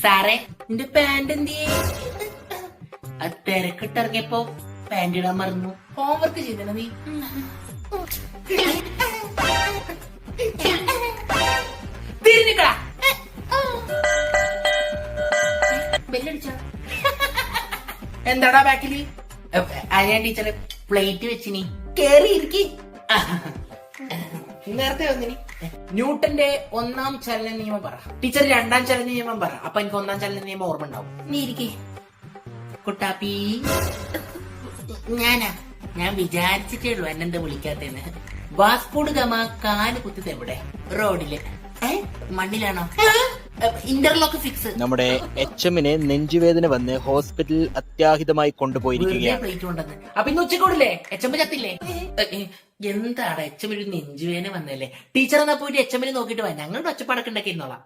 സാറേ നിന്റെ പാന്റ് എന്തിയെ? അത് തിരക്കിട്ടിറങ്ങിയപ്പോ പാന്റ് ഇടാൻ മറന്നു. ഹോംവർക്ക് ചെയ്തില്ല നീ? തിരിഞ്ഞിക്കടാ. ബെല്ലടിച്ച എന്താടാ ബാക്കില്? അരിയാ ടീച്ചറെ പ്ലേറ്റ് വെച്ചിനി. കേറിയിരിക്കി. നേരത്തെ വന്നിനി. ന്യൂട്ടന്റെ ഒന്നാം ചലന നിയമം പറ. ടീച്ചർ രണ്ടാം ചലന നിയമം പറ. അപ്പൊ എനിക്ക് ഒന്നാം ചലന നിയമം ഓർമ്മ ഉണ്ടാവും. നീ ഇരിക്കേ. കുട്ടാപ്പി ഞാൻ വിചാരിച്ചിട്ടേ ഉള്ളൂ എന്നെന്താ വിളിക്കാത്തേന്ന്. വാസ്കോഡ് ഗാമ കാല് കുത്തിയത് എവിടെ? റോഡില്. മണ്ണിലാണോ? Interlock fix. നമ്മുടെ HMനെ നെഞ്ചുവേദന വന്ന് ഹോസ്പിറ്റലിൽ അത്യാഹിതമായി കൊണ്ടുപോയിരിക്കുകയാണ്. പ്ലേറ്റ് കൊണ്ടെന്ന്. അപ്പൊ ഇന്ന് ഉച്ചക്കൂടില്ലേ? HM ചത്തില്ലേ? എന്താണ് HM ഒരു നെഞ്ചുവേദന വന്നല്ലേ? ടീച്ചർ എന്നാ പോയിട്ട് HM നോക്കിട്ട് വാ. ഞങ്ങളുടെ ഒച്ചപ്പാടൊക്കെ ഉണ്ടാക്കിയിരുന്നോളാം.